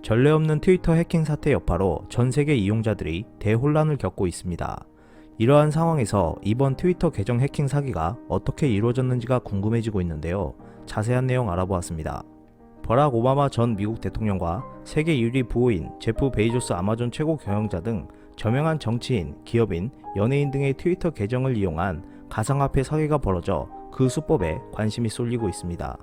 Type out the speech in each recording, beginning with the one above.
전례 없는 트위터 해킹 사태 여파로 전 세계 이용자들이 대혼란을 겪고 있습니다. 이러한 상황에서 이번 트위터 계정 해킹 사기가 어떻게 이루어졌는지가 궁금해지고 있는데요. 자세한 내용 알아보았습니다. 버락 오바마 전 미국 대통령과 세계 유리 부호인 제프 베이조스 아마존 최고 경영자 등 저명한 정치인, 기업인, 연예인 등의 트위터 계정을 이용한 가상화폐 사기가 벌어져 그 수법에 관심이 쏠리고 있습니다.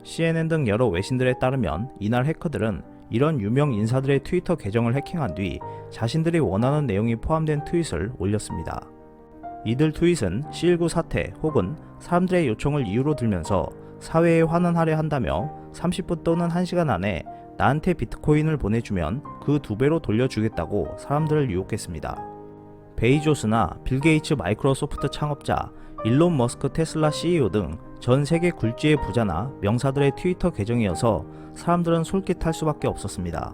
CNN 등 여러 외신들에 따르면 이날 해커들은 이런 유명 인사들의 트위터 계정을 해킹한 뒤 자신들이 원하는 내용이 포함된 트윗을 올렸습니다. 이들 트윗은 C19 사태 혹은 사람들의 요청을 이유로 들면서 사회에 환원하려 한다며 30분 또는 1시간 안에 나한테 비트코인을 보내주면 그 2배로 돌려주겠다고 사람들을 유혹했습니다. 베이조스나 빌 게이츠 마이크로소프트 창업자, 일론 머스크 테슬라 CEO 등 전 세계 굴지의 부자나 명사들의 트위터 계정이어서 사람들은 솔깃할 수밖에 없었습니다.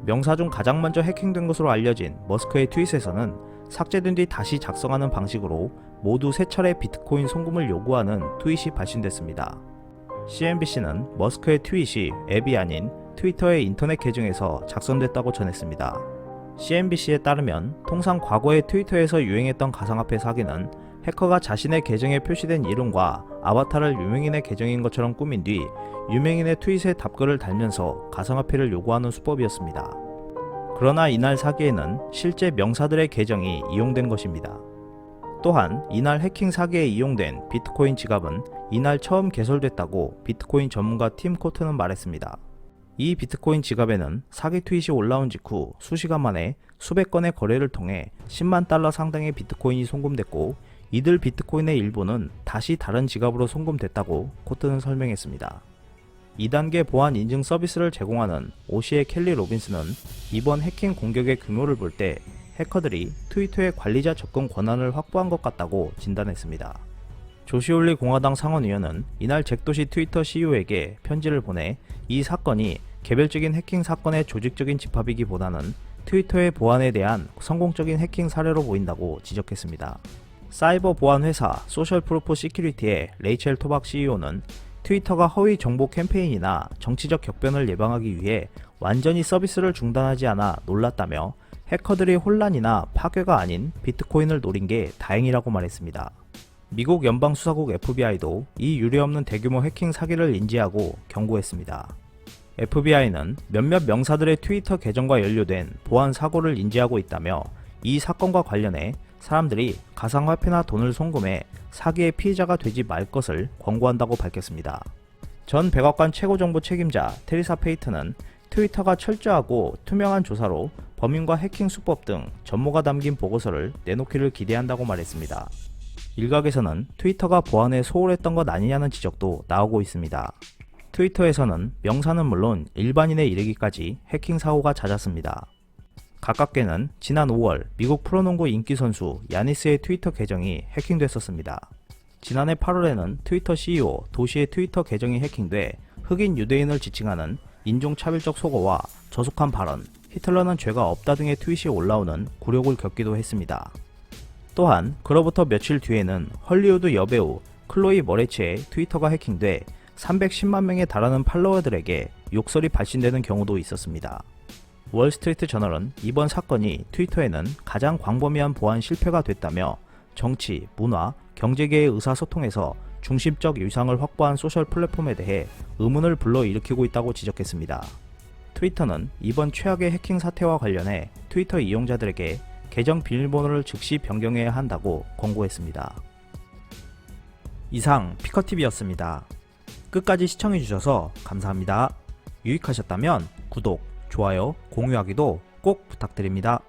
명사 중 가장 먼저 해킹된 것으로 알려진 머스크의 트윗에서는 삭제된 뒤 다시 작성하는 방식으로 모두 3차례 비트코인 송금을 요구하는 트윗이 발신됐습니다. CNBC는 머스크의 트윗이 앱이 아닌 트위터의 인터넷 계정에서 작성됐다고 전했습니다. CNBC에 따르면 통상 과거의 트위터에서 유행했던 가상화폐 사기는 해커가 자신의 계정에 표시된 이름과 아바타를 유명인의 계정인 것처럼 꾸민 뒤 유명인의 트윗에 답글을 달면서 가상화폐를 요구하는 수법이었습니다. 그러나 이날 사기에는 실제 명사들의 계정이 이용된 것입니다. 또한 이날 해킹 사기에 이용된 비트코인 지갑은 이날 처음 개설됐다고 비트코인 전문가 팀 코트는 말했습니다. 이 비트코인 지갑에는 사기 트윗이 올라온 직후 수시간 만에 수백 건의 거래를 통해 10만 달러 상당의 비트코인이 송금됐고 이들 비트코인의 일부는 다시 다른 지갑으로 송금됐다고 코트는 설명했습니다. 2단계 보안 인증 서비스를 제공하는 오시의 켈리 로빈스는 이번 해킹 공격의 규모를 볼 때 해커들이 트위터의 관리자 접근 권한을 확보한 것 같다고 진단했습니다. 조시 올리 공화당 상원의원은 이날 잭도시 트위터 CEO에게 편지를 보내 이 사건이 개별적인 해킹 사건의 조직적인 집합이기보다는 트위터의 보안에 대한 성공적인 해킹 사례로 보인다고 지적했습니다. 사이버 보안 회사 소셜 프루프 시큐리티의 레이첼 토박 CEO는 트위터가 허위 정보 캠페인이나 정치적 격변을 예방하기 위해 완전히 서비스를 중단하지 않아 놀랐다며 해커들이 혼란이나 파괴가 아닌 비트코인을 노린 게 다행이라고 말했습니다. 미국 연방수사국 FBI도 이 유례없는 대규모 해킹 사기를 인지하고 경고했습니다. FBI는 몇몇 명사들의 트위터 계정과 연루된 보안 사고를 인지하고 있다며 이 사건과 관련해 사람들이 가상화폐나 돈을 송금해 사기의 피해자가 되지 말 것을 권고한다고 밝혔습니다. 전 백악관 최고정보 책임자 테리사 페이튼은 트위터가 철저하고 투명한 조사로 범인과 해킹 수법 등 전모가 담긴 보고서를 내놓기를 기대한다고 말했습니다. 일각에서는 트위터가 보안에 소홀했던 것 아니냐는 지적도 나오고 있습니다. 트위터에서는 명사는 물론 일반인에 이르기까지 해킹 사고가 잦았습니다. 가깝게는 지난 5월 미국 프로농구 인기 선수 야니스의 트위터 계정이 해킹됐었습니다. 지난해 8월에는 트위터 CEO 도시의 트위터 계정이 해킹돼 흑인 유대인을 지칭하는 인종차별적 속어와 저속한 발언, 히틀러는 죄가 없다 등의 트윗이 올라오는 굴욕을 겪기도 했습니다. 또한 그로부터 며칠 뒤에는 헐리우드 여배우 클로이 머레츠의 트위터가 해킹돼 310만 명에 달하는 팔로워들에게 욕설이 발신되는 경우도 있었습니다. 월스트리트 저널은 이번 사건이 트위터에는 가장 광범위한 보안 실패가 됐다며 정치, 문화, 경제계의 의사소통에서 중심적 위상을 확보한 소셜 플랫폼에 대해 의문을 불러일으키고 있다고 지적했습니다. 트위터는 이번 최악의 해킹 사태와 관련해 트위터 이용자들에게 계정 비밀번호를 즉시 변경해야 한다고 권고했습니다. 이상 피커TV였습니다. 끝까지 시청해주셔서 감사합니다. 유익하셨다면 구독, 좋아요, 공유하기도 꼭 부탁드립니다.